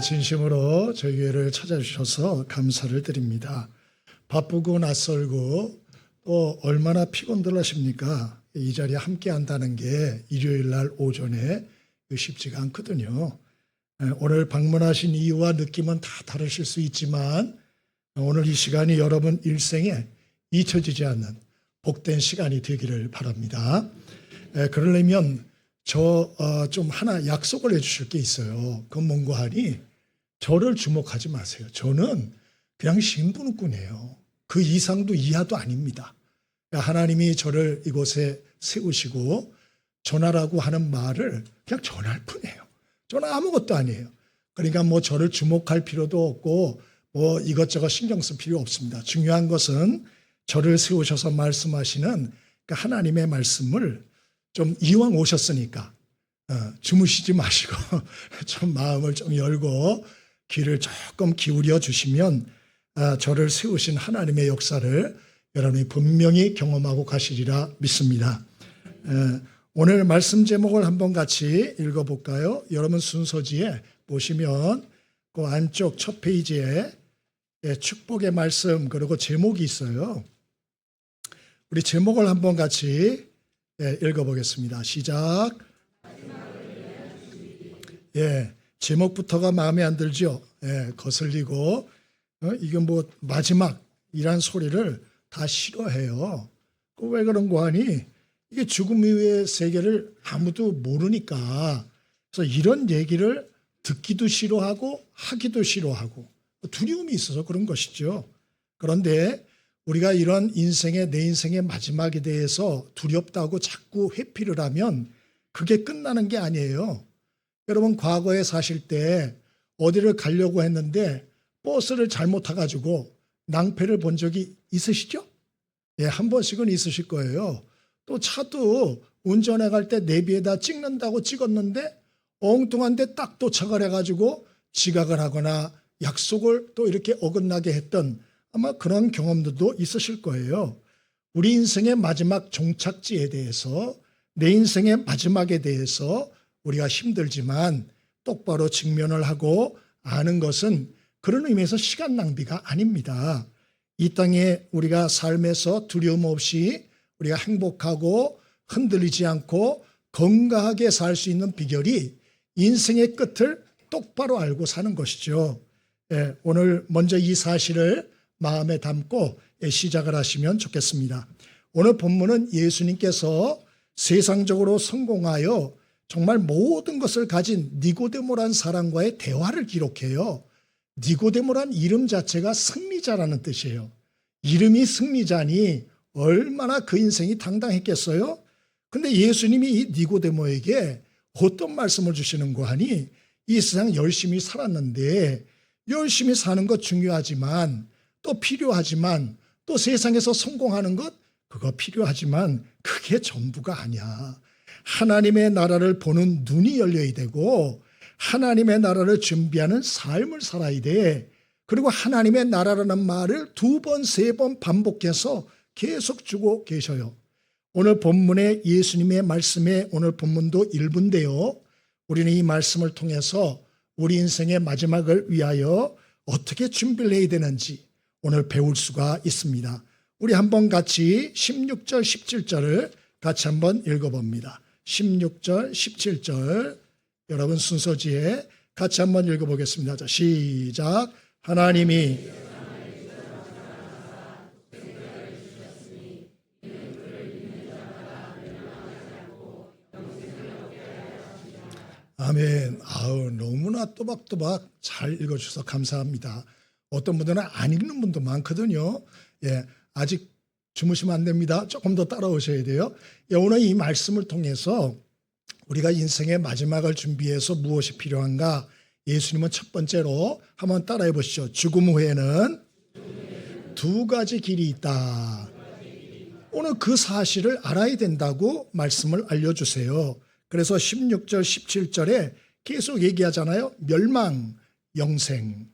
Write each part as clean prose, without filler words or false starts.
진심으로 저희 교회를 찾아주셔서 감사를 드립니다. 바쁘고 낯설고 또 얼마나 피곤들 하십니까? 이 자리에 함께 한다는 게 일요일 날 오전에 쉽지가 않거든요. 오늘 방문하신 이유와 느낌은 다 다르실 수 있지만 오늘 이 시간이 여러분 일생에 잊혀지지 않는 복된 시간이 되기를 바랍니다. 그러려면 좀 하나 약속을 해주실 게 있어요. 그건 뭔가 하니 저를 주목하지 마세요. 저는 그냥 신분꾼이에요. 그 이상도 이하도 아닙니다. 하나님이 저를 이곳에 세우시고 전하라고 하는 말을 그냥 전할 뿐이에요. 저는 아무것도 아니에요. 그러니까 뭐 저를 주목할 필요도 없고 뭐 이것저것 신경 쓸 필요 없습니다. 중요한 것은 저를 세우셔서 말씀하시는 그 하나님의 말씀을 좀 이왕 오셨으니까 주무시지 마시고 좀 마음을 좀 열고 귀를 조금 기울여 주시면 저를 세우신 하나님의 역사를 여러분이 분명히 경험하고 가시리라 믿습니다. 오늘 말씀 제목을 한번 같이 읽어볼까요? 여러분 순서지에 보시면 그 안쪽 첫 페이지에 축복의 말씀 그리고 제목이 있어요. 우리 제목을 한번 같이 읽어보겠습니다. 시작. 제목부터가 마음에 안 들죠? 거슬리고 이건 뭐 마지막이란 소리를 다 싫어해요. 왜 그런 거 하니? 이게 죽음 이후의 세계를 아무도 모르니까 그래서 이런 얘기를 듣기도 싫어하고 하기도 싫어하고 두려움이 있어서 그런 것이죠. 그런데 우리가 이런 내 인생의 마지막에 대해서 두렵다고 자꾸 회피를 하면 그게 끝나는 게 아니에요. 여러분 과거에 사실 때 어디를 가려고 했는데 버스를 잘못 타가지고 낭패를 본 적이 있으시죠? 한 번씩은 있으실 거예요. 또 차도 운전해 갈 때 내비에다 찍는다고 찍었는데 엉뚱한 데 딱 도착을 해가지고 지각을 하거나 약속을 또 이렇게 어긋나게 했던 아마 그런 경험들도 있으실 거예요. 우리 인생의 마지막 종착지에 대해서 내 인생의 마지막에 대해서 우리가 힘들지만 똑바로 직면을 하고 아는 것은 그런 의미에서 시간 낭비가 아닙니다. 이 땅에 우리가 삶에서 두려움 없이 우리가 행복하고 흔들리지 않고 건강하게 살 수 있는 비결이 인생의 끝을 똑바로 알고 사는 것이죠. 오늘 먼저 이 사실을 마음에 담고 시작을 하시면 좋겠습니다. 오늘 본문은 예수님께서 세상적으로 성공하여 정말 모든 것을 가진 니고데모란 사람과의 대화를 기록해요. 니고데모란 이름 자체가 승리자라는 뜻이에요. 이름이 승리자니 얼마나 그 인생이 당당했겠어요? 근데 예수님이 이 니고데모에게 어떤 말씀을 주시는고 하니 이 세상 열심히 살았는데 열심히 사는 것 중요하지만 또 필요하지만 또 세상에서 성공하는 것 그거 필요하지만 그게 전부가 아니야. 하나님의 나라를 보는 눈이 열려야 되고 하나님의 나라를 준비하는 삶을 살아야 돼. 그리고 하나님의 나라라는 말을 2번, 3번 반복해서 계속 주고 계셔요. 오늘 본문의 예수님의 말씀에 오늘 본문도 일부인데요. 우리는 이 말씀을 통해서 우리 인생의 마지막을 위하여 어떻게 준비를 해야 되는지 오늘 배울 수가 있습니다. 우리 한번 같이 16절, 17절을 같이 한번 읽어봅니다. 16절, 17절 여러분 순서지에 같이 한번 읽어보겠습니다. 자, 시작. 하나님이 아멘. 너무나 또박또박 잘 읽어주셔서 감사합니다. 어떤 분들은 안 읽는 분도 많거든요. 아직 주무시면 안 됩니다. 조금 더 따라오셔야 돼요. 오늘 이 말씀을 통해서 우리가 인생의 마지막을 준비해서 무엇이 필요한가? 예수님은 첫 번째로 한번 따라해 보시죠. 죽음 후에는 2가지 길이 있다. 오늘 그 사실을 알아야 된다고 말씀을 알려주세요. 그래서 16절, 17절에 계속 얘기하잖아요. 멸망, 영생,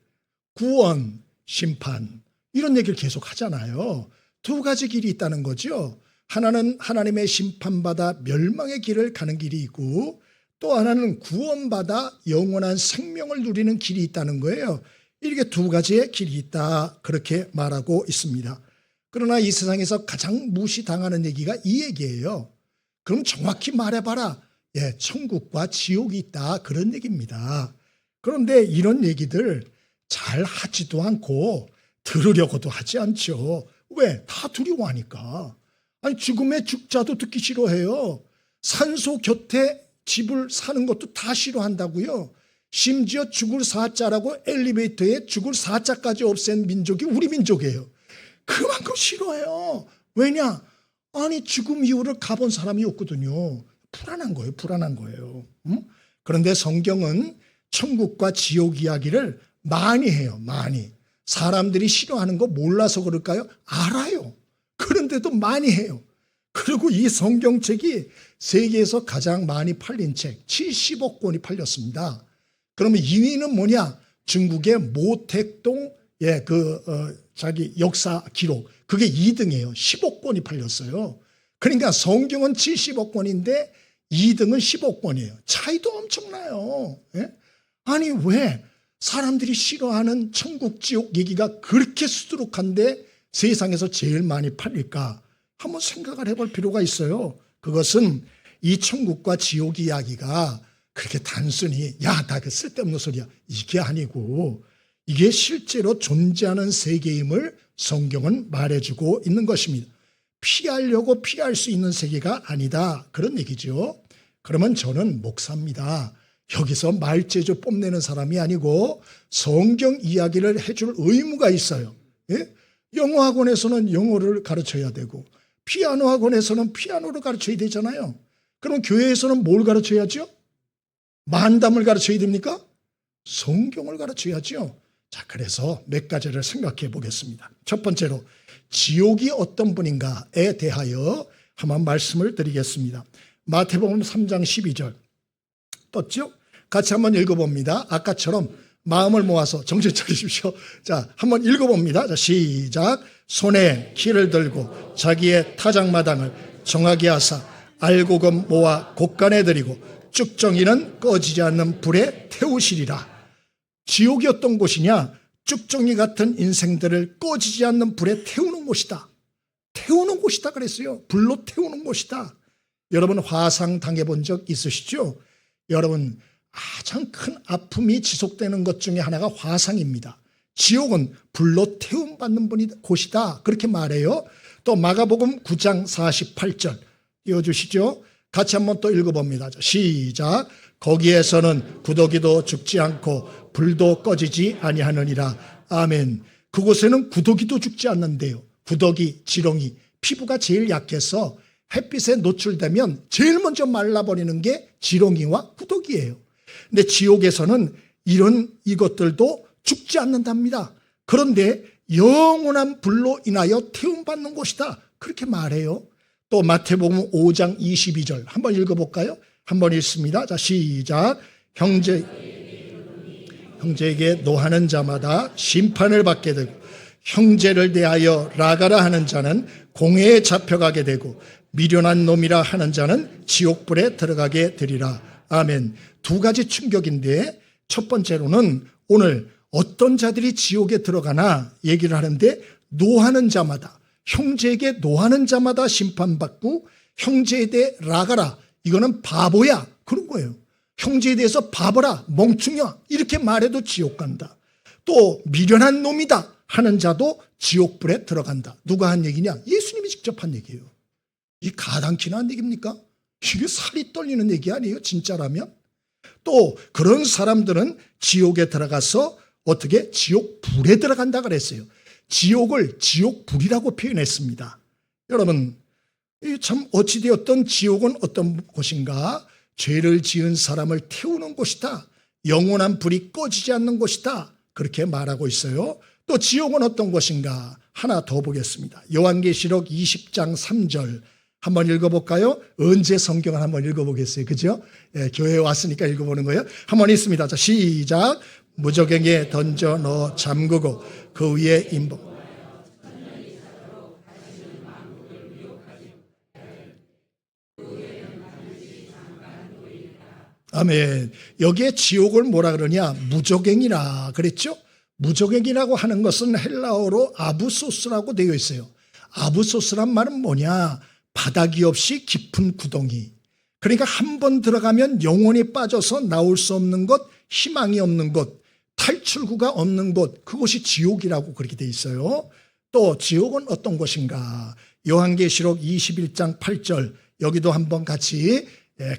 구원, 심판 이런 얘기를 계속 하잖아요. 2가지 길이 있다는 거죠. 하나는 하나님의 심판받아 멸망의 길을 가는 길이 있고 또 하나는 구원받아 영원한 생명을 누리는 길이 있다는 거예요. 이렇게 두 가지의 길이 있다, 그렇게 말하고 있습니다. 그러나 이 세상에서 가장 무시당하는 얘기가 이 얘기예요. 그럼 정확히 말해봐라. 예, 천국과 지옥이 있다, 그런 얘기입니다. 그런데 이런 얘기들 잘 하지도 않고 들으려고도 하지 않죠. 왜? 다 두려워하니까. 아니, 죽음의 죽자도 듣기 싫어해요. 산소 곁에 집을 사는 것도 다 싫어한다고요. 심지어 죽을 사자라고 엘리베이터에 죽을 사자까지 없앤 민족이 우리 민족이에요. 그만큼 싫어해요. 왜냐? 아니, 죽음 이후를 가본 사람이 없거든요. 불안한 거예요. 불안한 거예요. 그런데 성경은 천국과 지옥 이야기를 많이 해요. 많이. 사람들이 싫어하는 거 몰라서 그럴까요? 알아요. 그런데도 많이 해요. 그리고 이 성경책이 세계에서 가장 많이 팔린 책 70억 권이 팔렸습니다. 그러면 2위는 뭐냐? 중국의 모택동 자기 역사 기록, 그게 2등이에요. 10억 권이 팔렸어요. 그러니까 성경은 70억 권인데 2등은 10억 권이에요. 차이도 엄청나요. 예? 아니, 왜 사람들이 싫어하는 천국 지옥 얘기가 그렇게 수두룩한데 세상에서 제일 많이 팔릴까? 한번 생각을 해볼 필요가 있어요. 그것은 이 천국과 지옥 이야기가 그렇게 단순히 야, 나 그 쓸데없는 소리야, 이게 아니고 이게 실제로 존재하는 세계임을 성경은 말해주고 있는 것입니다. 피하려고 피할 수 있는 세계가 아니다, 그런 얘기죠. 그러면 저는 목사입니다. 여기서 말재주 뽐내는 사람이 아니고 성경 이야기를 해줄 의무가 있어요. 예? 영어 학원에서는 영어를 가르쳐야 되고 피아노 학원에서는 피아노를 가르쳐야 되잖아요. 그럼 교회에서는 뭘 가르쳐야죠? 만담을 가르쳐야 됩니까? 성경을 가르쳐야죠. 자, 그래서 몇 가지를 생각해 보겠습니다. 첫 번째로 지옥이 어떤 분인가에 대하여 한번 말씀을 드리겠습니다. 마태복음 3장 12절 떴죠? 같이 한번 읽어봅니다. 아까처럼 마음을 모아서 정신 차리십시오. 자, 한번 읽어봅니다. 자, 시작. 손에 키를 들고 자기의 타작마당을 정하게 하사 알곡은 모아 곳간에 들이고 쭉정이는 꺼지지 않는 불에 태우시리라. 지옥이 어떤 곳이냐? 쭉정이 같은 인생들을 꺼지지 않는 불에 태우는 곳이다. 태우는 곳이다 그랬어요. 불로 태우는 곳이다. 여러분 화상 당해본 적 있으시죠? 여러분 가장 큰 아픔이 지속되는 것 중에 하나가 화상입니다. 지옥은 불로 태움받는 곳이다, 그렇게 말해요. 또 마가복음 9장 48절 띄워주시죠. 같이 한번 또 읽어봅니다. 시작. 거기에서는 구더기도 죽지 않고 불도 꺼지지 아니하느니라. 아멘. 그곳에는 구더기도 죽지 않는데요. 구더기, 지렁이, 피부가 제일 약해서 햇빛에 노출되면 제일 먼저 말라버리는 게 지렁이와 구더기예요. 근데 지옥에서는 이것들도 죽지 않는답니다. 그런데 영원한 불로 인하여 태움받는 곳이다, 그렇게 말해요. 또 마태복음 5장 22절 한번 읽어볼까요? 한번 읽습니다. 자, 시작. 형제에게 노하는 자마다 심판을 받게 되고 형제를 대하여 라가라 하는 자는 공회에 잡혀가게 되고 미련한 놈이라 하는 자는 지옥불에 들어가게 되리라. 아멘. 두 가지 충격인데 첫 번째로는 오늘 어떤 자들이 지옥에 들어가나 얘기를 하는데 노하는 자마다, 형제에게 노하는 자마다 심판받고 형제에 대해 라가라, 이거는 바보야, 그런 거예요. 형제에 대해서 바보라, 멍충이야, 이렇게 말해도 지옥 간다. 또 미련한 놈이다 하는 자도 지옥불에 들어간다. 누가 한 얘기냐? 예수님이 직접 한 얘기예요. 이 가당키나 한 얘기입니까? 이게 살이 떨리는 얘기 아니에요, 진짜라면? 또 그런 사람들은 지옥에 들어가서 어떻게? 지옥불에 들어간다 그랬어요. 지옥을 지옥불이라고 표현했습니다. 여러분, 참 어찌되었던 지옥은 어떤 곳인가? 죄를 지은 사람을 태우는 곳이다. 영원한 불이 꺼지지 않는 곳이다, 그렇게 말하고 있어요. 또 지옥은 어떤 곳인가? 하나 더 보겠습니다. 요한계시록 20장 3절 한번 읽어볼까요? 언제 성경을 한번 읽어보겠어요, 그죠? 예, 교회에 왔으니까 읽어보는 거예요. 한번 읽습니다. 자, 시작. 무저갱에 던져 넣어 잠그고 그 위에 임복. 아멘. 여기에 지옥을 뭐라 그러냐? 무저갱이라 그랬죠? 무저갱이라고 하는 것은 헬라어로 아부소스라고 되어 있어요. 아부소스란 말은 뭐냐? 바닥이 없이 깊은 구덩이. 그러니까 한 번 들어가면 영원히 빠져서 나올 수 없는 곳, 희망이 없는 곳, 탈출구가 없는 곳, 그곳이 지옥이라고 그렇게 되어 있어요. 또 지옥은 어떤 곳인가? 요한계시록 21장 8절, 여기도 한번 같이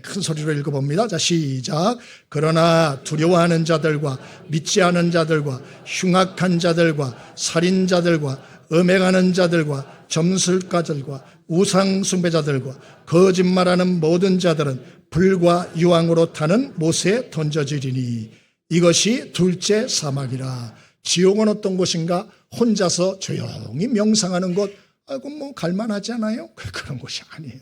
큰 소리로 읽어봅니다. 자, 시작. 그러나 두려워하는 자들과 믿지 않은 자들과 흉악한 자들과 살인자들과 음행하는 자들과 점술가들과 우상숭배자들과 거짓말하는 모든 자들은 불과 유황으로 타는 못에 던져지리니 이것이 둘째 사막이라. 지옥은 어떤 곳인가? 혼자서 조용히 명상하는 곳. 아이고 뭐 갈만하지 않아요? 그런 곳이 아니에요.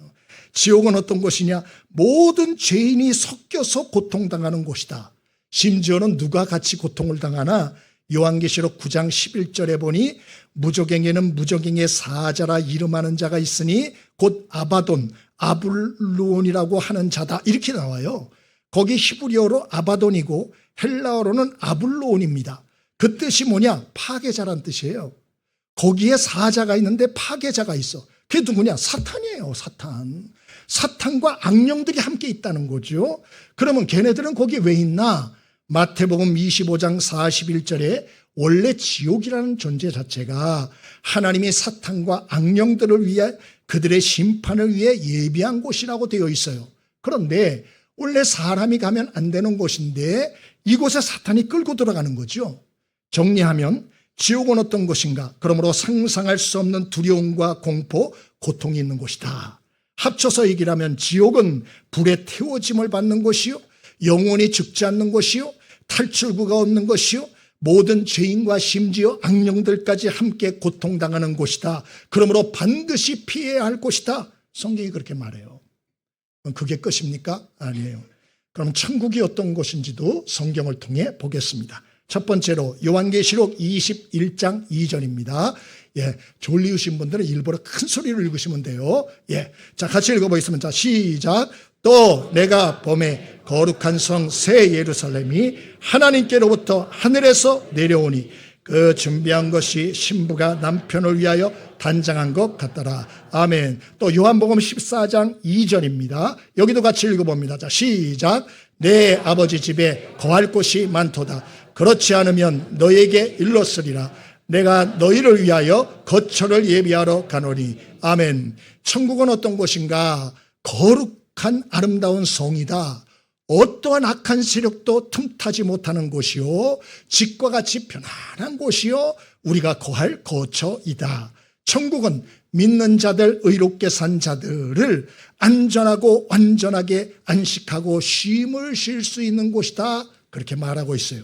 지옥은 어떤 곳이냐? 모든 죄인이 섞여서 고통당하는 곳이다. 심지어는 누가 같이 고통을 당하나? 요한계시록 9장 11절에 보니 무저갱에는 무저갱의 사자라 이름하는 자가 있으니 곧 아바돈, 아불루온이라고 하는 자다. 이렇게 나와요. 거기 히브리어로 아바돈이고 헬라어로는 아불루온입니다. 그 뜻이 뭐냐? 파괴자란 뜻이에요. 거기에 사자가 있는데 파괴자가 있어. 그게 누구냐? 사탄이에요. 사탄. 사탄과 악령들이 함께 있다는 거죠. 그러면 걔네들은 거기 왜 있나? 마태복음 25장 41절에 원래 지옥이라는 존재 자체가 하나님이 사탄과 악령들을 위해 그들의 심판을 위해 예비한 곳이라고 되어 있어요. 그런데 원래 사람이 가면 안 되는 곳인데 이곳에 사탄이 끌고 들어가는 거죠. 정리하면 지옥은 어떤 곳인가? 그러므로 상상할 수 없는 두려움과 공포, 고통이 있는 곳이다. 합쳐서 얘기하면 지옥은 불에 태워짐을 받는 곳이요, 영원히 죽지 않는 곳이요, 탈출구가 없는 것이요, 모든 죄인과 심지어 악령들까지 함께 고통당하는 곳이다. 그러므로 반드시 피해야 할 곳이다. 성경이 그렇게 말해요. 그게 끝입니까? 아니에요. 그럼 천국이 어떤 곳인지도 성경을 통해 보겠습니다. 첫 번째로 요한계시록 21장 2절입니다. 졸리우신 분들은 일부러 큰 소리로 읽으시면 돼요. 자, 같이 읽어보겠습니다. 자, 시작. 또 내가 봄에 거룩한 성 새 예루살렘이 하나님께로부터 하늘에서 내려오니 그 준비한 것이 신부가 남편을 위하여 단장한 것 같더라. 아멘. 또 요한복음 14장 2절입니다. 여기도 같이 읽어봅니다. 자, 시작. 내 아버지 집에 거할 곳이 많도다. 그렇지 않으면 너에게 일렀으리라. 내가 너희를 위하여 거처를 예비하러 가노니. 아멘. 천국은 어떤 곳인가? 거룩한 아름다운 성이다. 어떠한 악한 세력도 틈타지 못하는 곳이요, 집과 같이 편안한 곳이요, 우리가 거할 거처이다. 천국은 믿는 자들, 의롭게 산 자들을 안전하고 완전하게 안식하고 쉼을 쉴 수 있는 곳이다. 그렇게 말하고 있어요.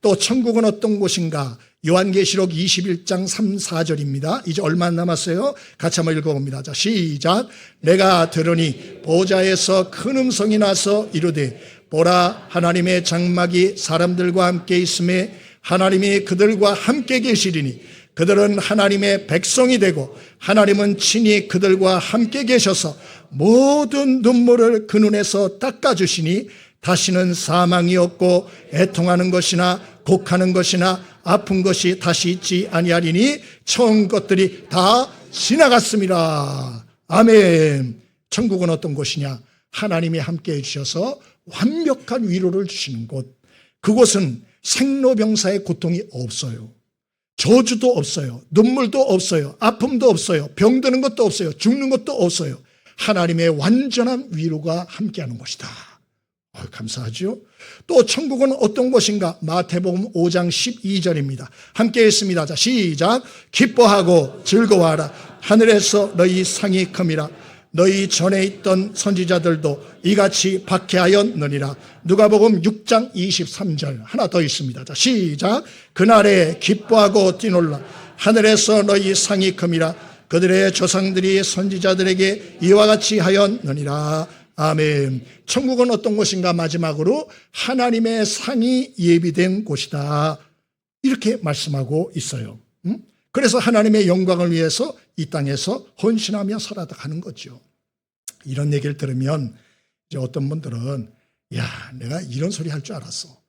또 천국은 어떤 곳인가? 요한계시록 21장 3, 4절입니다. 이제 얼마 안 남았어요. 같이 한번 읽어봅니다. 자, 시작. 내가 들으니 보좌에서 큰 음성이 나서 이르되 보라, 하나님의 장막이 사람들과 함께 있음에 하나님이 그들과 함께 계시리니 그들은 하나님의 백성이 되고 하나님은 친히 그들과 함께 계셔서 모든 눈물을 그 눈에서 닦아주시니 다시는 사망이 없고 애통하는 것이나 곡하는 것이나 아픈 것이 다시 있지 아니하리니 처음 것들이 다 지나갔습니다. 아멘. 천국은 어떤 곳이냐? 하나님이 함께해 주셔서 완벽한 위로를 주시는 곳. 그곳은 생로병사의 고통이 없어요. 저주도 없어요. 눈물도 없어요. 아픔도 없어요. 병드는 것도 없어요. 죽는 것도 없어요. 하나님의 완전한 위로가 함께하는 곳이다. 감사하죠. 또 천국은 어떤 곳인가? 마태복음 5장 12절입니다. 함께 읽습니다. 자, 시작. 기뻐하고 즐거워하라. 하늘에서 너희 상이 큼이라. 너희 전에 있던 선지자들도 이같이 박해하였느니라. 누가복음 6장 23절 하나 더 있습니다. 자, 시작. 그날에 기뻐하고 뛰놀라. 하늘에서 너희 상이 큼이라. 그들의 조상들이 선지자들에게 이와 같이 하였느니라. 아멘. 천국은 어떤 곳인가? 마지막으로 하나님의 상이 예비된 곳이다. 이렇게 말씀하고 있어요. 그래서 하나님의 영광을 위해서 이 땅에서 헌신하며 살아가는 거죠. 이런 얘기를 들으면 이제 어떤 분들은 야, 내가 이런 소리 할 줄 알았어.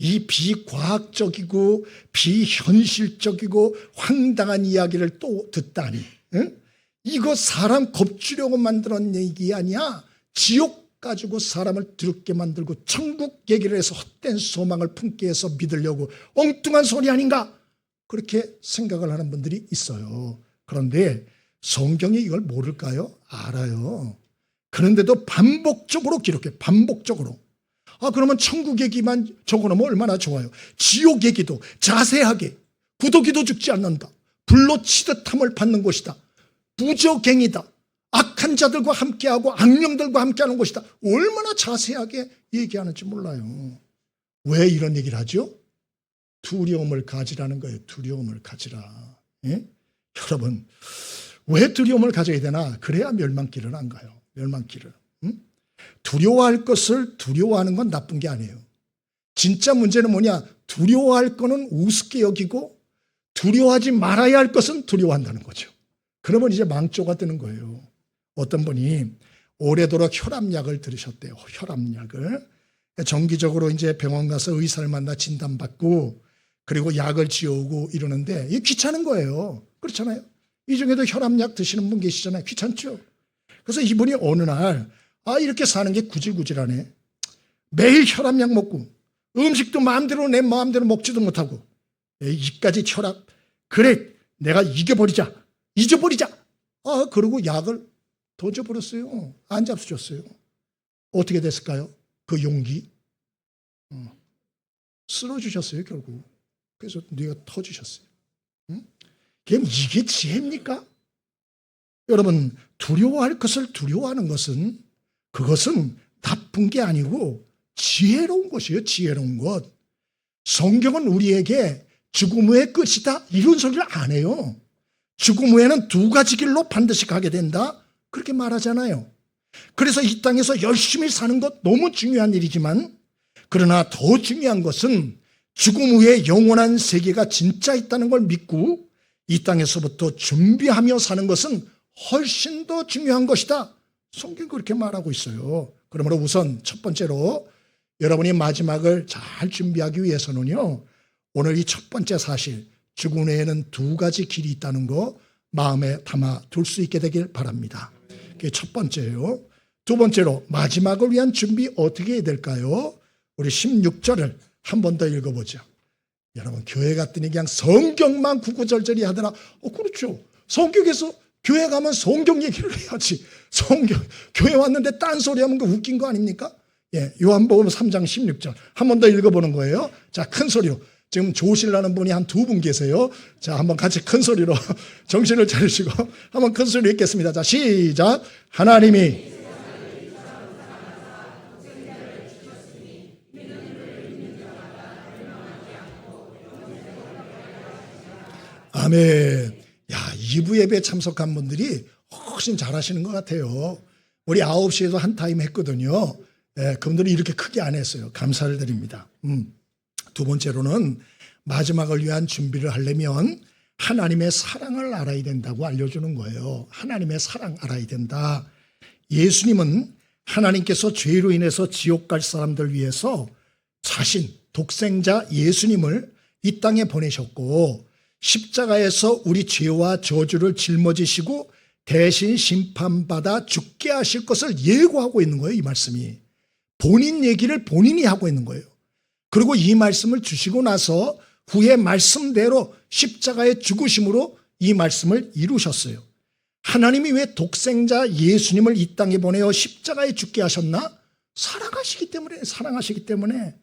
이 비과학적이고 비현실적이고 황당한 이야기를 또 듣다니. 응? 이거 사람 겁주려고 만들었는 얘기 아니야. 지옥 가지고 사람을 두렵게 만들고 천국 얘기를 해서 헛된 소망을 품게 해서 믿으려고 엉뚱한 소리 아닌가? 그렇게 생각을 하는 분들이 있어요. 그런데 성경이 이걸 모를까요? 알아요. 그런데도 반복적으로 기록해. 반복적으로. 그러면 천국 얘기만 적어놓으면 얼마나 좋아요. 지옥 얘기도 자세하게. 구더기도 죽지 않는다. 불로 치듯함을 받는 곳이다. 부적행이다. 악한 자들과 함께하고 악령들과 함께하는 곳이다. 얼마나 자세하게 얘기하는지 몰라요. 왜 이런 얘기를 하죠? 두려움을 가지라는 거예요. 두려움을 가지라. 예? 여러분, 왜 두려움을 가져야 되나? 그래야 멸망길을 안 가요. 멸망길을. 두려워할 것을 두려워하는 건 나쁜 게 아니에요. 진짜 문제는 뭐냐? 두려워할 거는 우습게 여기고 두려워하지 말아야 할 것은 두려워한다는 거죠. 그러면 이제 망조가 되는 거예요. 어떤 분이 오래도록 혈압약을 들으셨대요. 혈압약을. 정기적으로 이제 병원 가서 의사를 만나 진단받고 그리고 약을 지어오고 이러는데 이게 귀찮은 거예요. 그렇잖아요. 이 중에도 혈압약 드시는 분 계시잖아요. 귀찮죠. 그래서 이분이 어느 날 이렇게 사는 게 구질구질하네. 매일 혈압약 먹고 음식도 마음대로 내 마음대로 먹지도 못하고 이까지 혈압. 그래 내가 이겨버리자. 잊어버리자. 그러고 약을 던져버렸어요. 안 잡수셨어요. 어떻게 됐을까요? 그 용기 쓰러지셨어요 결국. 그래서 뇌가 터지셨어요. 그럼 이게 지혜입니까? 여러분, 두려워할 것을 두려워하는 것은 그것은 나쁜 게 아니고 지혜로운 것이에요. 지혜로운 것. 성경은 우리에게 죽음 후의 끝이다 이런 소리를 안 해요. 죽음 후에는 두 가지 길로 반드시 가게 된다 그렇게 말하잖아요. 그래서 이 땅에서 열심히 사는 것 너무 중요한 일이지만 그러나 더 중요한 것은 죽음 후에 영원한 세계가 진짜 있다는 걸 믿고 이 땅에서부터 준비하며 사는 것은 훨씬 더 중요한 것이다. 성경이 그렇게 말하고 있어요. 그러므로 우선 첫 번째로 여러분이 마지막을 잘 준비하기 위해서는요. 오늘 이 첫 번째 사실 죽음 후에는 두 가지 길이 있다는 거 마음에 담아 둘 수 있게 되길 바랍니다. 그게 첫 번째예요. 두 번째로 마지막을 위한 준비 어떻게 해야 될까요? 우리 16절을 한 번 더 읽어보죠. 여러분 교회 갔더니 그냥 성경만 구구절절히 하더라. 그렇죠. 성경에서 교회 가면 성경 얘기를 해야지. 교회 왔는데 딴소리 하면 그 웃긴 거 아닙니까? 요한복음 3장 16절 한 번 더 읽어보는 거예요. 자, 큰 소리로. 지금 조실라는 분이 한 두 분 계세요. 자, 한번 같이 큰 소리로 정신을 차리시고 한번 큰 소리로 읽겠습니다. 자, 시작. 하나님이 아멘. 야, 2부 예배에 참석한 분들이 훨씬 잘하시는 것 같아요. 우리 9시에도 한 타임 했거든요. 그분들이 이렇게 크게 안 했어요. 감사를 드립니다. 두 번째로는 마지막을 위한 준비를 하려면 하나님의 사랑을 알아야 된다고 알려주는 거예요. 하나님의 사랑 알아야 된다. 예수님은 하나님께서 죄로 인해서 지옥 갈 사람들 위해서 자신, 독생자 예수님을 이 땅에 보내셨고 십자가에서 우리 죄와 저주를 짊어지시고 대신 심판받아 죽게 하실 것을 예고하고 있는 거예요. 이 말씀이. 본인 얘기를 본인이 하고 있는 거예요. 그리고 이 말씀을 주시고 나서 후에 말씀대로 십자가의 죽으심으로 이 말씀을 이루셨어요. 하나님이 왜 독생자 예수님을 이 땅에 보내어 십자가에 죽게 하셨나? 사랑하시기 때문에.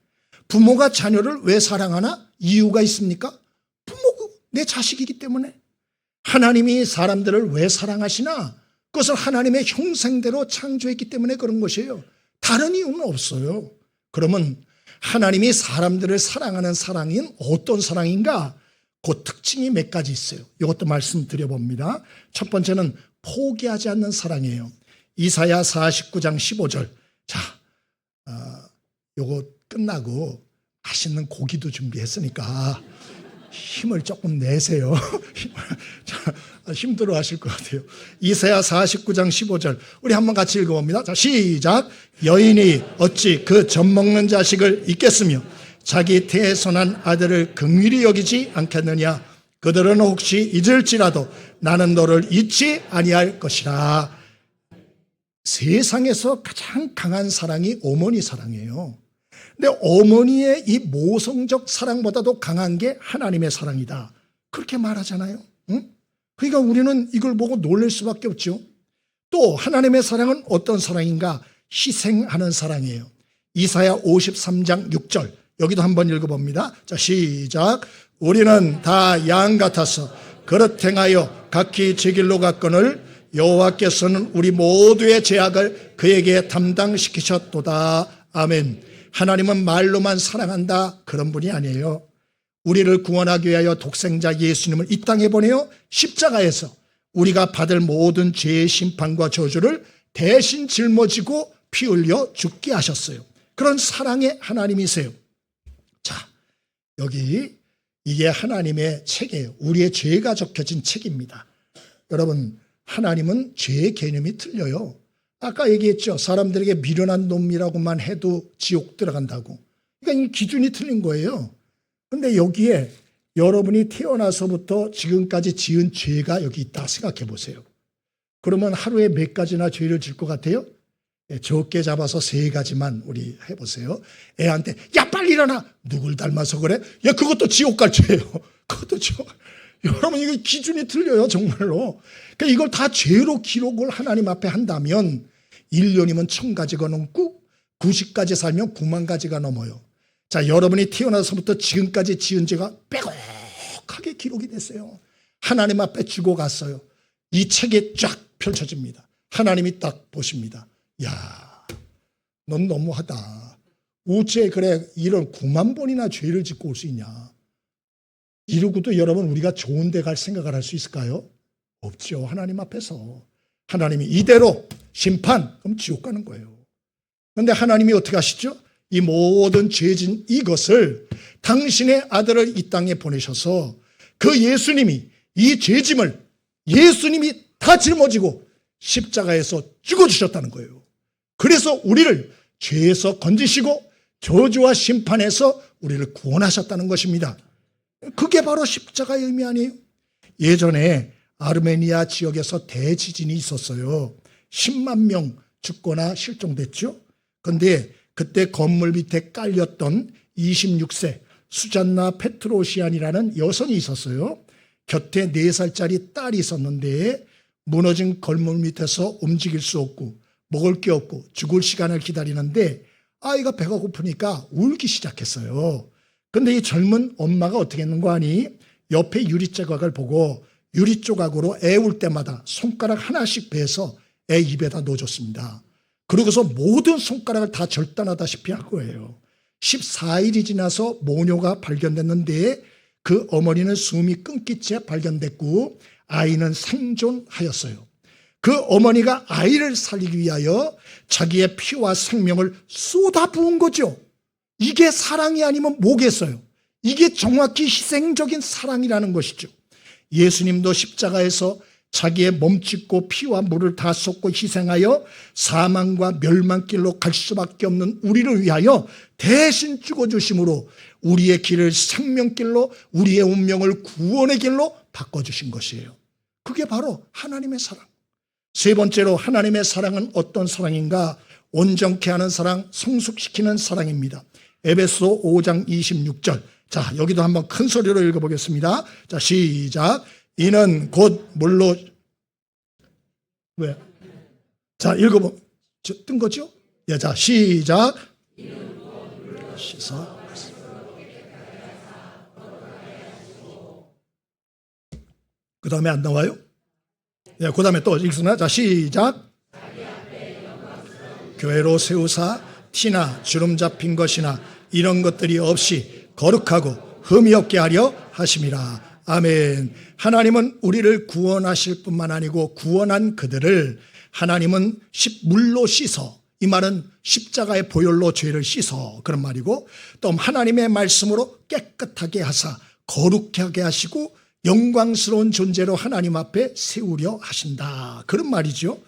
부모가 자녀를 왜 사랑하나? 이유가 있습니까? 부모가 내 자식이기 때문에. 하나님이 사람들을 왜 사랑하시나? 그것을 하나님의 형상대로 창조했기 때문에 그런 것이에요. 다른 이유는 없어요. 그러면 하나님이 사람들을 사랑하는 사랑인 어떤 사랑인가? 그 특징이 몇 가지 있어요. 이것도 말씀드려봅니다. 첫 번째는 포기하지 않는 사랑이에요. 이사야 49장 15절. 자, 요거 끝나고 맛있는 고기도 준비했으니까 힘을 조금 내세요. 힘들어 하실 것 같아요. 이사야 49장 15절 우리 한번 같이 읽어봅니다. 자, 시작. 여인이 어찌 그 젖먹는 자식을 잊겠으며 자기 태에서 난 아들을 긍휼히 여기지 않겠느냐. 그들은 혹시 잊을지라도 나는 너를 잊지 아니할 것이라. 세상에서 가장 강한 사랑이 어머니 사랑이에요. 근데 어머니의 이 모성적 사랑보다도 강한 게 하나님의 사랑이다. 그렇게 말하잖아요. 응? 그러니까 우리는 이걸 보고 놀랄 수밖에 없죠. 또 하나님의 사랑은 어떤 사랑인가? 희생하는 사랑이에요. 이사야 53장 6절 여기도 한번 읽어봅니다. 자, 시작. 우리는 다 양 같아서 그릇 행하여 각기 제 길로 갔거늘 여호와께서는 우리 모두의 죄악을 그에게 담당시키셨도다. 아멘. 하나님은 말로만 사랑한다 그런 분이 아니에요. 우리를 구원하기 위하여 독생자 예수님을 이 땅에 보내어 십자가에서 우리가 받을 모든 죄의 심판과 저주를 대신 짊어지고 피 흘려 죽게 하셨어요. 그런 사랑의 하나님이세요. 자, 여기 이게 하나님의 책이에요. 우리의 죄가 적혀진 책입니다. 여러분, 하나님은 죄의 개념이 틀려요. 아까 얘기했죠. 사람들에게 미련한 놈이라고만 해도 지옥 들어간다고. 그러니까 이 기준이 틀린 거예요. 그런데 여기에 여러분이 태어나서부터 지금까지 지은 죄가 여기 있다 생각해 보세요. 그러면 하루에 몇 가지나 죄를 질 것 같아요? 적게 잡아서 3가지만 우리 해보세요. 애한테 야 빨리 일어나. 누굴 닮아서 그래? 야 그것도 지옥 갈 죄예요. 그것도 지옥. 여러분 이거 기준이 틀려요 정말로. 그러니까 이걸 다 죄로 기록을 하나님 앞에 한다면 1년이면 1000가지가 넘고 90가지 살면 9만 가지가 넘어요. 자, 여러분이 태어나서부터 지금까지 지은 죄가 빼곡하게 기록이 됐어요. 하나님 앞에 주고 갔어요. 이 책에 쫙 펼쳐집니다. 하나님이 딱 보십니다. 야, 넌 너무하다. 어째 그래 이런 9만 번이나 죄를 짓고 올 수 있냐. 이러고도 여러분 우리가 좋은 데 갈 생각을 할 수 있을까요? 없죠. 하나님 앞에서. 하나님이 이대로 심판, 그럼 지옥 가는 거예요. 그런데 하나님이 어떻게 하시죠? 이 모든 죄진 이것을 당신의 아들을 이 땅에 보내셔서 그 예수님이 이 죄짐을 예수님이 다 짊어지고 십자가에서 죽어주셨다는 거예요. 그래서 우리를 죄에서 건지시고 저주와 심판에서 우리를 구원하셨다는 것입니다. 그게 바로 십자가의 의미 아니에요? 예전에 아르메니아 지역에서 대지진이 있었어요. 10만 명 죽거나 실종됐죠. 그런데 그때 건물 밑에 깔렸던 26세 수잔나 페트로시안이라는 여성이 있었어요. 곁에 4살짜리 딸이 있었는데 무너진 건물 밑에서 움직일 수 없고 먹을 게 없고 죽을 시간을 기다리는데 아이가 배가 고프니까 울기 시작했어요. 그런데 이 젊은 엄마가 어떻게 했는가 하니 옆에 유리 조각을 보고 유리 조각으로 애 울 때마다 손가락 하나씩 베서 애 입에다 넣어줬습니다. 그러고서 모든 손가락을 다 절단하다시피 할 거예요. 14일이 지나서 모녀가 발견됐는데 그 어머니는 숨이 끊긴 채 발견됐고 아이는 생존하였어요. 그 어머니가 아이를 살리기 위하여 자기의 피와 생명을 쏟아부은 거죠. 이게 사랑이 아니면 뭐겠어요? 이게 정확히 희생적인 사랑이라는 것이죠. 예수님도 십자가에서 자기의 몸짓고 피와 물을 다 쏟고 희생하여 사망과 멸망길로 갈 수밖에 없는 우리를 위하여 대신 죽어주심으로 우리의 길을 생명길로 우리의 운명을 구원의 길로 바꿔주신 것이에요. 그게 바로 하나님의 사랑. 세 번째로 하나님의 사랑은 어떤 사랑인가? 온전케 하는 사랑, 성숙시키는 사랑입니다. 에베소 5장 26절. 자, 여기도 한번 큰 소리로 읽어보겠습니다. 자, 시작. 이는 곧 물로 왜? 자, 읽어보 뜬 거죠? 예, 자, 시작. 씻어. 그 다음에 안 나와요? 예, 그 다음에 또 읽습니다. 자, 시작. 교회로 세우사 티나 주름 잡힌 것이나 이런 것들이 없이 거룩하고 흠이 없게 하려 하심이라. 아멘. 하나님은 우리를 구원하실 뿐만 아니고 구원한 그들을 하나님은 물로 씻어, 이 말은 십자가의 보혈로 죄를 씻어 그런 말이고 또 하나님의 말씀으로 깨끗하게 하사 거룩하게 하시고 영광스러운 존재로 하나님 앞에 세우려 하신다. 그런 말이죠.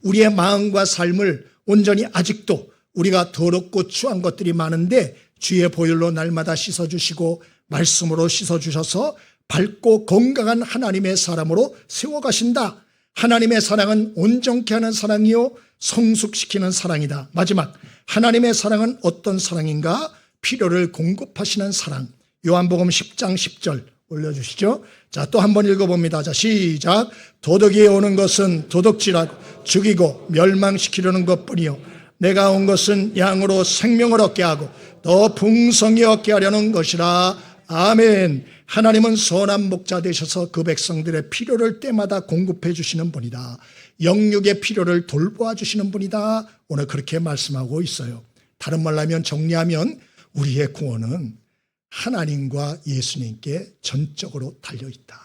우리의 마음과 삶을 온전히 아직도 우리가 더럽고 추한 것들이 많은데 주의 보혈로 날마다 씻어주시고 말씀으로 씻어주셔서 밝고 건강한 하나님의 사람으로 세워가신다. 하나님의 사랑은 온전케 하는 사랑이요 성숙시키는 사랑이다. 마지막, 하나님의 사랑은 어떤 사랑인가? 필요를 공급하시는 사랑. 요한복음 10장 10절 올려주시죠. 자, 또 한번 읽어봅니다. 자, 시작. 도덕이 오는 것은 도둑질하고 죽이고 멸망시키려는 것뿐이요 내가 온 것은 양으로 생명을 얻게 하고 더 풍성히 얻게 하려는 것이라. 아멘. 하나님은 선한 목자 되셔서 그 백성들의 필요를 때마다 공급해 주시는 분이다. 영육의 필요를 돌보아 주시는 분이다. 오늘 그렇게 말씀하고 있어요. 다른 말로 하면, 정리하면 우리의 구원은 하나님과 예수님께 전적으로 달려있다.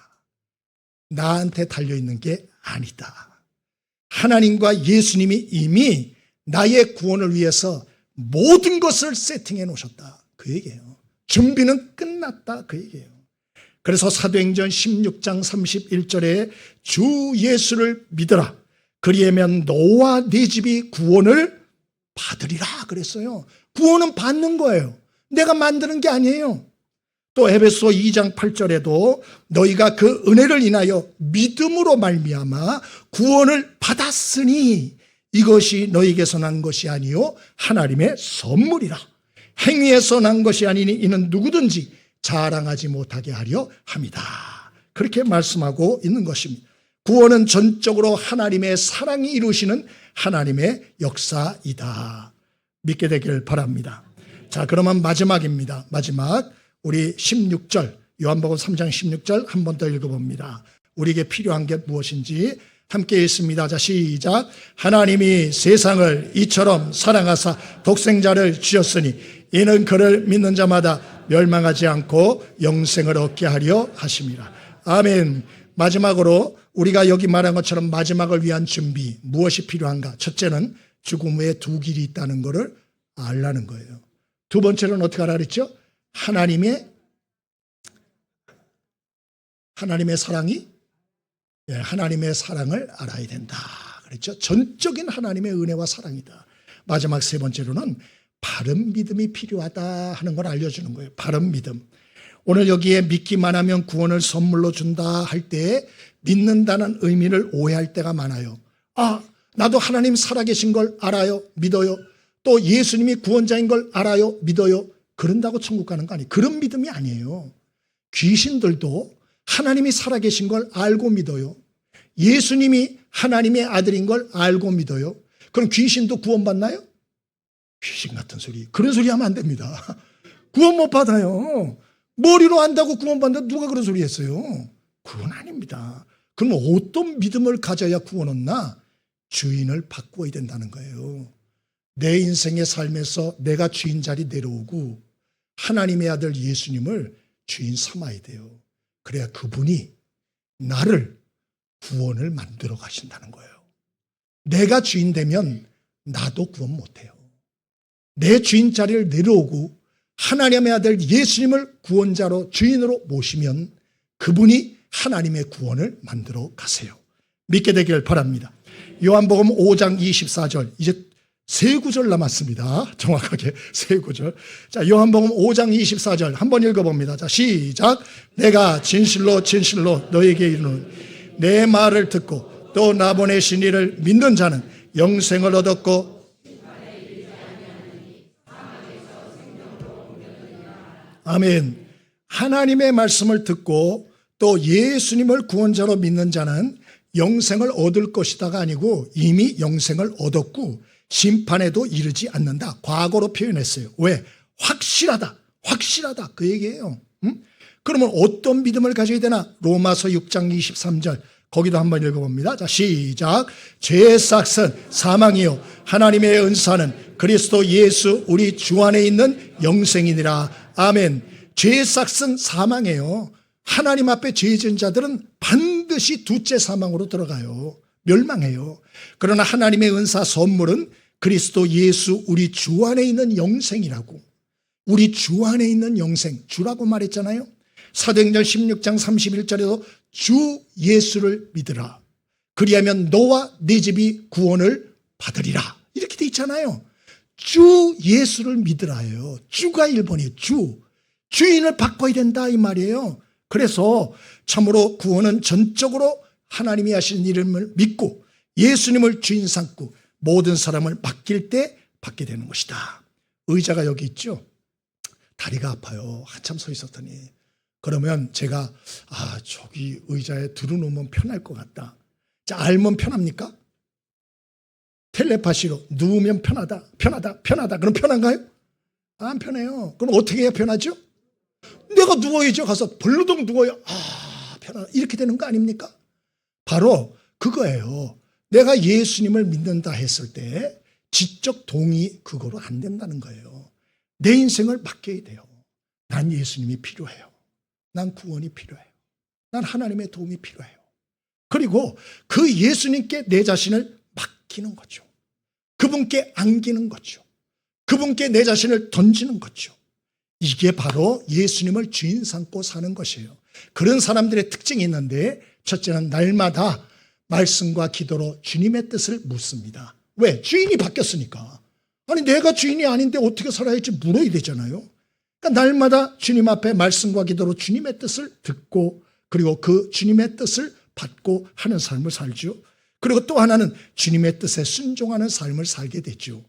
나한테 달려있는 게 아니다. 하나님과 예수님이 이미 나의 구원을 위해서 모든 것을 세팅해 놓으셨다. 그 얘기예요. 준비는 끝났다. 그 얘기예요. 그래서 사도행전 16장 31절에 주 예수를 믿으라. 그리하면 너와 네 집이 구원을 받으리라 그랬어요. 구원은 받는 거예요. 내가 만드는 게 아니에요. 또 에베소 2장 8절에도 너희가 그 은혜를 인하여 믿음으로 말미암아 구원을 받았으니 이것이 너희에게서 난 것이 아니요 하나님의 선물이라. 행위에서 난 것이 아니니 이는 누구든지 자랑하지 못하게 하려 함이다. 그렇게 말씀하고 있는 것입니다. 구원은 전적으로 하나님의 사랑이 이루시는 하나님의 역사이다. 믿게 되길 바랍니다. 자, 그러면 마지막입니다. 마지막, 우리 16절, 요한복음 3장 16절 한 번 더 읽어봅니다. 우리에게 필요한 게 무엇인지 함께 읽습니다. 자, 시작. 하나님이 세상을 이처럼 사랑하사 독생자를 주셨으니 이는 그를 믿는 자마다 멸망하지 않고 영생을 얻게 하려 하심이라. 아멘. 마지막으로 우리가 여기 말한 것처럼 마지막을 위한 준비, 무엇이 필요한가? 첫째는 죽음 후에 두 길이 있다는 것을 알라는 거예요. 두 번째는 어떻게 하라 그랬죠? 하나님의 사랑이, 하나님의 사랑을 알아야 된다 그랬죠. 전적인 하나님의 은혜와 사랑이다. 마지막 세 번째로는 바른 믿음이 필요하다 하는 걸 알려주는 거예요. 바른 믿음. 오늘 여기에 믿기만 하면 구원을 선물로 준다 할 때 믿는다는 의미를 오해할 때가 많아요. 아, 나도 하나님 살아계신 걸 알아요, 믿어요. 또 예수님이 구원자인 걸 알아요, 믿어요. 그런다고 천국 가는 거 아니에요. 그런 믿음이 아니에요. 귀신들도 하나님이 살아계신 걸 알고 믿어요. 예수님이 하나님의 아들인 걸 알고 믿어요. 그럼 귀신도 구원받나요? 귀신 같은 소리. 그런 소리 하면 안 됩니다. 구원 못 받아요. 머리로 안다고 구원받는다. 누가 그런 소리 했어요? 그건 아닙니다. 그럼 어떤 믿음을 가져야 구원 얻나? 주인을 바꾸어야 된다는 거예요. 내 인생의 삶에서 내가 주인 자리 내려오고 하나님의 아들 예수님을 주인 삼아야 돼요. 그래야 그분이 나를 구원을 만들어 가신다는 거예요. 내가 주인 되면 나도 구원 못해요. 내 주인 자리를 내려오고 하나님의 아들 예수님을 구원자로 주인으로 모시면 그분이 하나님의 구원을 만들어 가세요. 믿게 되길 바랍니다. 요한복음 5장 24절, 이제 세 구절 남았습니다. 정확하게 세 구절. 자, 요한복음 5장 24절 한번 읽어봅니다. 자, 시작. 내가 진실로 진실로 너에게 이르노니 내 말을 듣고 또 나 보내신 이를 믿는 자는 영생을 얻었고 아멘. 하나님의 말씀을 듣고 또 예수님을 구원자로 믿는 자는 영생을 얻을 것이다가 아니고 이미 영생을 얻었고 심판에도 이르지 않는다. 과거로 표현했어요. 왜? 확실하다. 확실하다. 그 얘기예요. 그러면 어떤 믿음을 가져야 되나? 로마서 6장 23절 거기도 한번 읽어봅니다. 자, 시작. 죄의 삭은 사망이요 하나님의 은사는 그리스도 예수 우리 주 안에 있는 영생이니라. 아멘. 죄의 삭은 사망이에요. 하나님 앞에 죄 지은 자들은 반드시 둘째 사망으로 들어가요. 멸망해요. 그러나 하나님의 은사 선물은 그리스도 예수 우리 주 안에 있는 영생이라고. 우리 주 안에 있는 영생, 주라고 말했잖아요. 사도행전 16장 31절에도 주 예수를 믿으라. 그리하면 너와 네 집이 구원을 받으리라. 이렇게 돼 있잖아요. 주 예수를 믿으라예요. 주가 1번이에요. 주인을 바꿔야 된다 이 말이에요. 그래서 참으로 구원은 전적으로 하나님이 하시는 이름을 믿고 예수님을 주인 삼고 모든 사람을 맡길 때 받게 되는 것이다. 의자가 여기 있죠. 다리가 아파요. 한참 서 있었더니. 그러면 제가 저기 의자에 들어놓으면 편할 것 같다. 자, 알면 편합니까? 텔레파시로 누우면 편하다. 그럼 편한가요? 안 편해요. 그럼 어떻게 해야 편하죠? 내가 누워야죠. 가서 벌러덩 누워요. 편하다. 이렇게 되는 거 아닙니까? 바로 그거예요. 내가 예수님을 믿는다 했을 때 지적 동의 그거로 안 된다는 거예요. 내 인생을 맡겨야 돼요. 난 예수님이 필요해요. 난 구원이 필요해요. 난 하나님의 도움이 필요해요. 그리고 그 예수님께 내 자신을 맡기는 거죠. 그분께 안기는 거죠. 그분께 내 자신을 던지는 거죠. 이게 바로 예수님을 주인 삼고 사는 것이에요. 그런 사람들의 특징이 있는데 첫째는 날마다 말씀과 기도로 주님의 뜻을 묻습니다. 왜? 주인이 바뀌었으니까. 아니 내가 주인이 아닌데 어떻게 살아야 할지 물어야 되잖아요. 그러니까 날마다 주님 앞에 말씀과 기도로 주님의 뜻을 듣고 그리고 그 주님의 뜻을 받고 하는 삶을 살죠. 그리고 또 하나는 주님의 뜻에 순종하는 삶을 살게 되죠.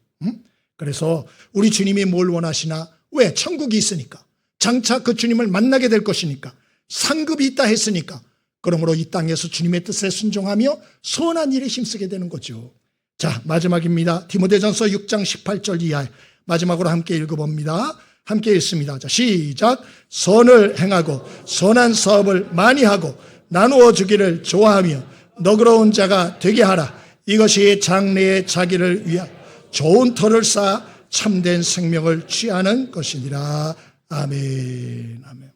그래서 우리 주님이 뭘 원하시나? 왜? 천국이 있으니까. 장차 그 주님을 만나게 될 것이니까. 상급이 있다 했으니까. 그러므로 이 땅에서 주님의 뜻에 순종하며 선한 일에 힘쓰게 되는 거죠. 자, 마지막입니다. 디모데전서 6장 18절 이하에 마지막으로 함께 읽어봅니다. 함께 읽습니다. 자, 시작. 선을 행하고 선한 사업을 많이 하고 나누어 주기를 좋아하며 너그러운 자가 되게 하라. 이것이 장래의 자기를 위하여 좋은 터를 쌓아 참된 생명을 취하는 것이니라. 아멘. 아멘.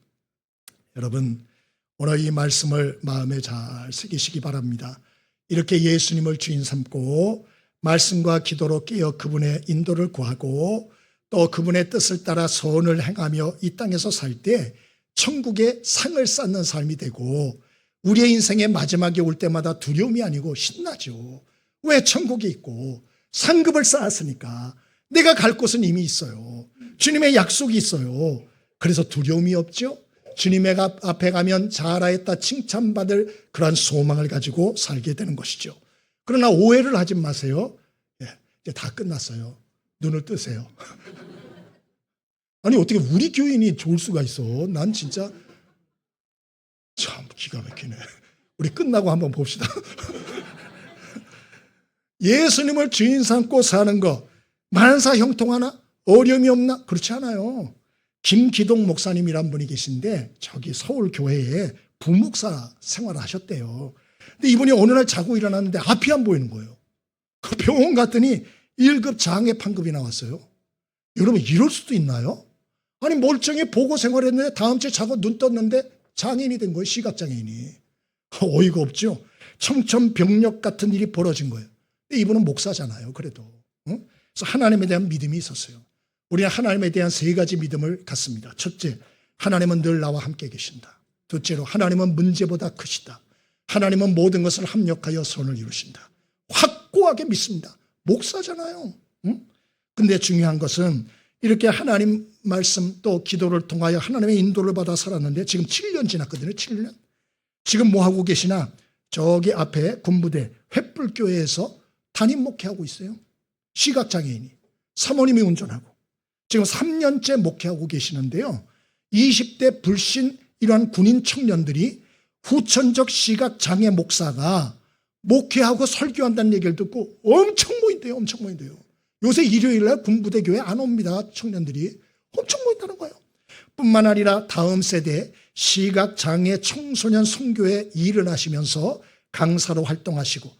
여러분, 오늘 이 말씀을 마음에 잘 새기시기 바랍니다. 이렇게 예수님을 주인 삼고 말씀과 기도로 깨어 그분의 인도를 구하고 또 그분의 뜻을 따라 선을 행하며 이 땅에서 살 때 천국의 상을 쌓는 삶이 되고 우리의 인생의 마지막에 올 때마다 두려움이 아니고 신나죠. 왜? 천국이 있고 상급을 쌓았으니까. 내가 갈 곳은 이미 있어요. 주님의 약속이 있어요. 그래서 두려움이 없죠. 주님의 앞에 가면 잘하였다 칭찬받을 그런 소망을 가지고 살게 되는 것이죠. 그러나 오해를 하지 마세요. 이제 다 끝났어요. 눈을 뜨세요. 아니 어떻게 우리 교인이 좋을 수가 있어. 난 진짜 참 기가 막히네. 우리 끝나고 한번 봅시다. 예수님을 주인 삼고 사는 거 만사 형통하나? 어려움이 없나? 그렇지 않아요. 김기동 목사님이란 분이 계신데 저기 서울교회에 부목사 생활을 하셨대요. 근데 이분이 어느 날 자고 일어났는데 앞이 안 보이는 거예요. 그 병원 갔더니 1급 장애 판급이 나왔어요. 여러분 이럴 수도 있나요? 아니 멀쩡히 보고 생활했는데 다음 주에 자고 눈 떴는데 장애인이 된 거예요. 시각장애인이. 어이가 없죠. 청천벽력 같은 일이 벌어진 거예요. 근데 이분은 목사잖아요. 그래도. 응? 그래서 하나님에 대한 믿음이 있었어요. 우리는 하나님에 대한 3가지 믿음을 갖습니다. 첫째, 하나님은 늘 나와 함께 계신다. 둘째로 하나님은 문제보다 크시다. 하나님은 모든 것을 합력하여 선을 이루신다. 확고하게 믿습니다. 목사잖아요. 응? 근데 중요한 것은 이렇게 하나님 말씀 또 기도를 통하여 하나님의 인도를 받아 살았는데 지금 7년 지났거든요. 7년. 지금 뭐 하고 계시나? 저기 앞에 군부대 횃불교회에서 담임 목회하고 있어요. 시각장애인이. 사모님이 운전하고. 지금 3년째 목회하고 계시는데요. 20대 불신 이러한 군인 청년들이 후천적 시각장애 목사가 목회하고 설교한다는 얘기를 듣고 엄청 모인대요. 엄청 모인대요. 요새 일요일날 군부대 교회 안 옵니다. 청년들이. 엄청 모인다는 거예요. 뿐만 아니라 다음 세대 시각장애 청소년 선교에 일을 하시면서 강사로 활동하시고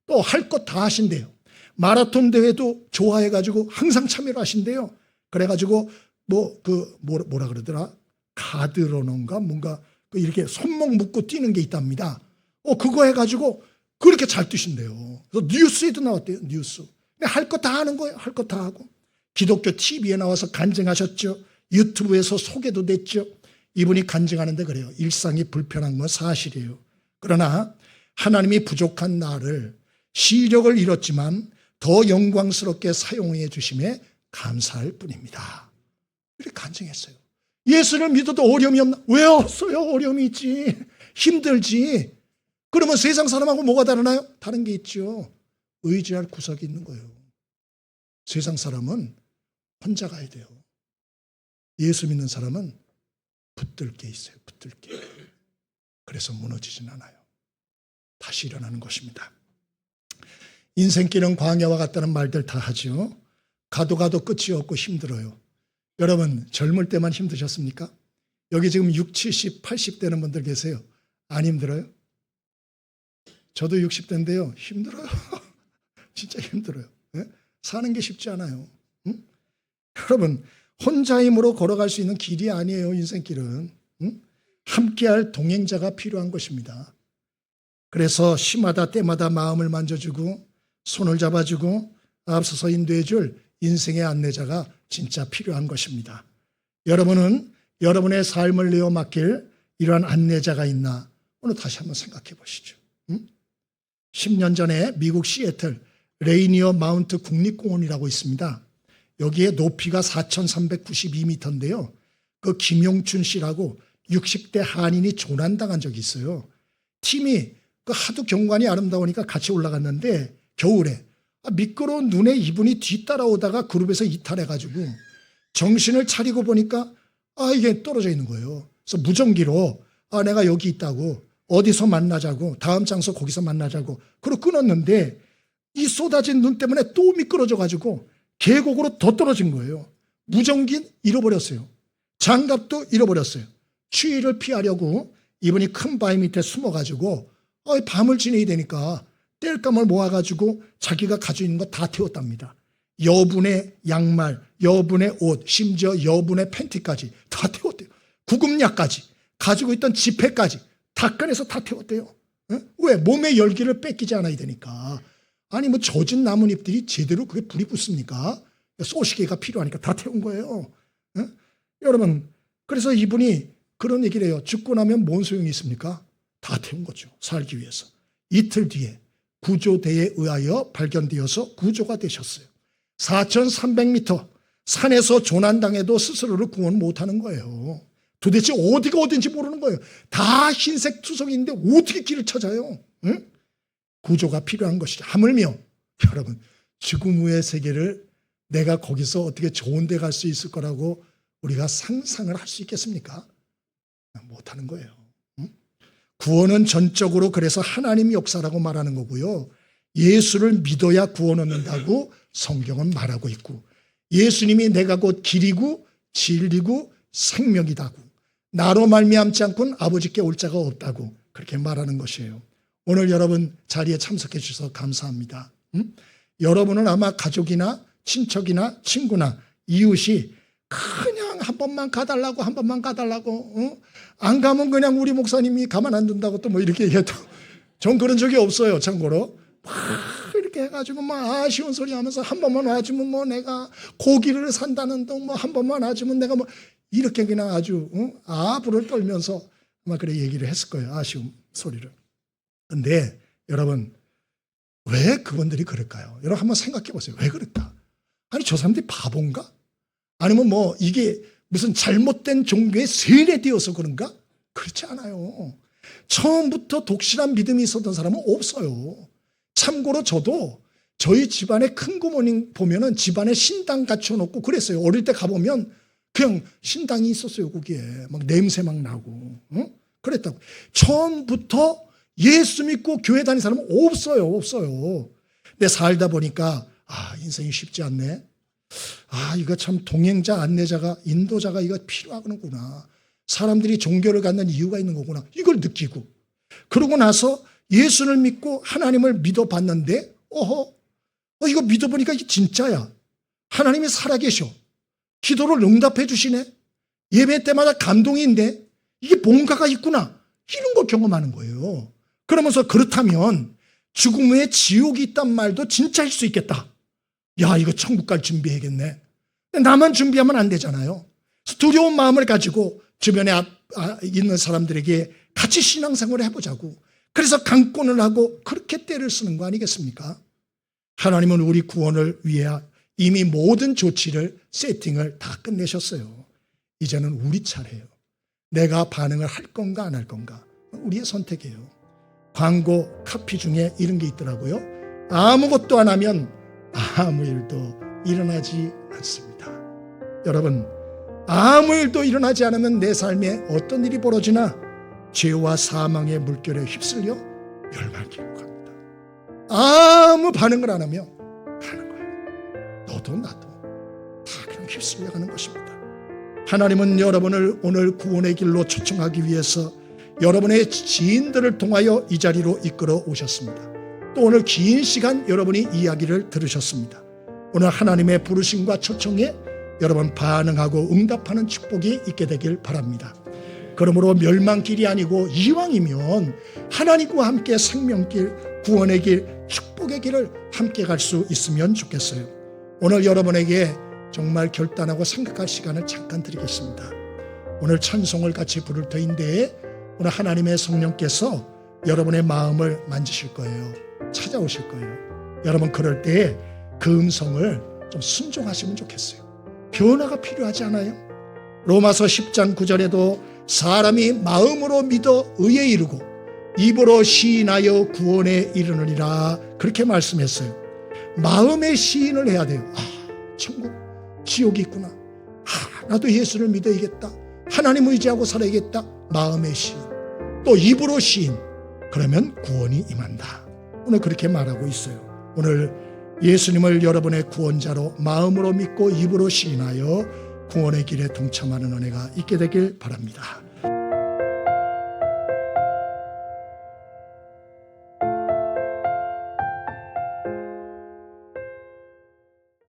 또 할 것 다 하신대요. 마라톤 대회도 좋아해가지고 항상 참여를 하신대요. 그래가지고 뭐라 그러더라? 가드러너인가 뭔가 이렇게 손목 묶고 뛰는 게 있답니다. 그거 해가지고 그렇게 잘 뛰신대요. 그래서 뉴스에도 나왔대요. 뉴스. 할 거 다 하는 거예요. 할 거 다 하고. 기독교 TV에 나와서 간증하셨죠. 유튜브에서 소개도 됐죠. 이분이 간증하는데 그래요. 일상이 불편한 건 사실이에요. 그러나 하나님이 부족한 나를 시력을 잃었지만 더 영광스럽게 사용해 주심에 감사할 뿐입니다. 이렇게 간증했어요. 예수를 믿어도 어려움이 없나? 왜 없어요? 어려움이 있지. 힘들지. 그러면 세상 사람하고 뭐가 다르나요? 다른 게 있죠. 의지할 구석이 있는 거예요. 세상 사람은 혼자 가야 돼요. 예수 믿는 사람은 붙들 게 있어요. 붙들 게. 그래서 무너지진 않아요. 다시 일어나는 것입니다. 인생길은 광야와 같다는 말들 다 하죠. 가도 끝이 없고 힘들어요. 여러분 젊을 때만 힘드셨습니까? 여기 지금 60, 70, 80 되는 분들 계세요. 안 힘들어요? 저도 60대인데요. 힘들어요. 진짜 힘들어요. 네? 사는 게 쉽지 않아요. 응? 여러분 혼자 힘으로 걸어갈 수 있는 길이 아니에요. 인생길은. 응? 함께할 동행자가 필요한 것입니다. 그래서 시마다 때마다 마음을 만져주고 손을 잡아주고 앞서서 인도해줄 인생의 안내자가 진짜 필요한 것입니다. 여러분은 여러분의 삶을 내어 맡길 이러한 안내자가 있나? 오늘 다시 한번 생각해 보시죠. 10년 전에 미국 시애틀 레이니어 마운트 국립공원이라고 있습니다. 여기에 높이가 4,392m인데요. 그 김용춘 씨라고 60대 한인이 조난당한 적이 있어요. 팀이 그 하도 경관이 아름다우니까 같이 올라갔는데 겨울에 미끄러운 눈에 이분이 뒤따라오다가 그룹에서 이탈해가지고 정신을 차리고 보니까 이게 떨어져 있는 거예요. 그래서 무전기로 내가 여기 있다고 어디서 만나자고 다음 장소 거기서 만나자고 그러고 끊었는데 이 쏟아진 눈 때문에 또 미끄러져가지고 계곡으로 더 떨어진 거예요. 무전기 잃어버렸어요. 장갑도 잃어버렸어요. 추위를 피하려고 이분이 큰 바위 밑에 숨어가지고 밤을 지내야 되니까 땔감을 모아가지고 자기가 가지고 있는 거 다 태웠답니다. 여분의 양말, 여분의 옷, 심지어 여분의 팬티까지 다 태웠대요. 구급약까지, 가지고 있던 지폐까지 다 꺼내서 다 태웠대요. 왜? 몸의 열기를 뺏기지 않아야 되니까. 아니 뭐 젖은 나뭇잎들이 제대로 그게 불이 붙습니까? 쏘시개가 필요하니까 다 태운 거예요. 여러분 그래서 이분이 그런 얘기를 해요. 죽고 나면 뭔 소용이 있습니까? 다 태운 거죠. 살기 위해서. 이틀 뒤에 구조대에 의하여 발견되어서 구조가 되셨어요. 4,300m 산에서 조난당해도 스스로를 구원 못하는 거예요. 도대체 어디가 어딘지 모르는 거예요. 다 흰색 투석인데 어떻게 길을 찾아요? 응? 구조가 필요한 것이죠. 하물며 여러분 죽음 후의 세계를 내가 거기서 어떻게 좋은 데 갈 수 있을 거라고 우리가 상상을 할 수 있겠습니까? 못하는 거예요. 구원은 전적으로 그래서 하나님 역사라고 말하는 거고요. 예수를 믿어야 구원 얻는다고 성경은 말하고 있고 예수님이 내가 곧 길이고 진리고 생명이다고 나로 말미암지 않고는 아버지께 올 자가 없다고 그렇게 말하는 것이에요. 오늘 여러분 자리에 참석해 주셔서 감사합니다. 여러분은 아마 가족이나 친척이나 친구나 이웃이 그냥 한 번만 가달라고 한 번만 가달라고 안 가면 그냥 우리 목사님이 가만 안 둔다고 또 뭐 이렇게 얘기해도 전 그런 적이 없어요. 참고로 막 이렇게 해가지고 막 아쉬운 소리 하면서 한 번만 와주면 뭐 내가 고기를 산다는 둥 뭐 한 번만 와주면 내가 뭐 이렇게 그냥 아주 불을 떨면서 아마 그래 얘기를 했을 거예요. 아쉬운 소리를. 근데 여러분 왜 그분들이 그럴까요? 여러분 한번 생각해 보세요. 왜 그럴까? 아니 저 사람들이 바본가? 아니면 뭐 이게 무슨 잘못된 종교에 세뇌되어서 그런가? 그렇지 않아요. 처음부터 독실한 믿음이 있었던 사람은 없어요. 참고로 저도 저희 집안에 큰 고모님 보면은 집안에 신당 갖춰놓고 그랬어요. 어릴 때 가보면 그냥 신당이 있었어요. 거기에 막 냄새 막 나고 그랬다고. 처음부터 예수 믿고 교회 다니는 사람은 없어요. 근데 살다 보니까 인생이 쉽지 않네. 이거 참 동행자, 안내자가, 인도자가 이거 필요하구나. 사람들이 종교를 갖는 이유가 있는 거구나. 이걸 느끼고. 그러고 나서 예수를 믿고 하나님을 믿어봤는데, 이거 믿어보니까 이게 진짜야. 하나님이 살아계셔. 기도를 응답해 주시네. 예배 때마다 감동인데, 이게 뭔가가 있구나. 이런 걸 경험하는 거예요. 그러면서 그렇다면 죽음 후에 지옥이 있단 말도 진짜일 수 있겠다. 야, 이거 천국 갈 준비해야겠네. 나만 준비하면 안 되잖아요. 두려운 마음을 가지고 주변에 있는 사람들에게 같이 신앙생활을 해보자고. 그래서 강권을 하고 그렇게 때를 쓰는 거 아니겠습니까? 하나님은 우리 구원을 위해 이미 모든 조치를 세팅을 다 끝내셨어요. 이제는 우리 차례예요. 내가 반응을 할 건가 안 할 건가 우리의 선택이에요. 광고 카피 중에 이런 게 있더라고요. 아무것도 안 하면 아무 일도 일어나지 않습니다. 여러분, 아무 일도 일어나지 않으면 내 삶에 어떤 일이 벌어지나 죄와 사망의 물결에 휩쓸려 멸망기로 갑니다. 아무 반응을 안 하면 가는 거예요. 너도 나도 다 그냥 휩쓸려 가는 것입니다. 하나님은 여러분을 오늘 구원의 길로 초청하기 위해서 여러분의 지인들을 통하여 이 자리로 이끌어 오셨습니다. 또 오늘 긴 시간 여러분이 이야기를 들으셨습니다. 오늘 하나님의 부르심과 초청에 여러분 반응하고 응답하는 축복이 있게 되길 바랍니다. 그러므로 멸망길이 아니고 이왕이면 하나님과 함께 생명길, 구원의 길, 축복의 길을 함께 갈 수 있으면 좋겠어요. 오늘 여러분에게 정말 결단하고 생각할 시간을 잠깐 드리겠습니다. 오늘 찬송을 같이 부를 터인데 오늘 하나님의 성령께서 여러분의 마음을 만지실 거예요. 찾아오실 거예요. 여러분 그럴 때 그 음성을 좀 순종하시면 좋겠어요. 변화가 필요하지 않아요? 로마서 10장 9절에도 사람이 마음으로 믿어 의에 이르고 입으로 시인하여 구원에 이르느니라 그렇게 말씀했어요. 마음의 시인을 해야 돼요. 천국, 지옥이 있구나. 나도 예수를 믿어야겠다. 하나님 의지하고 살아야겠다. 마음의 시인. 또 입으로 시인. 그러면 구원이 임한다. 오늘 그렇게 말하고 있어요. 오늘 예수님을 여러분의 구원자로 마음으로 믿고 입으로 시인하여 구원의 길에 동참하는 은혜가 있게 되길 바랍니다.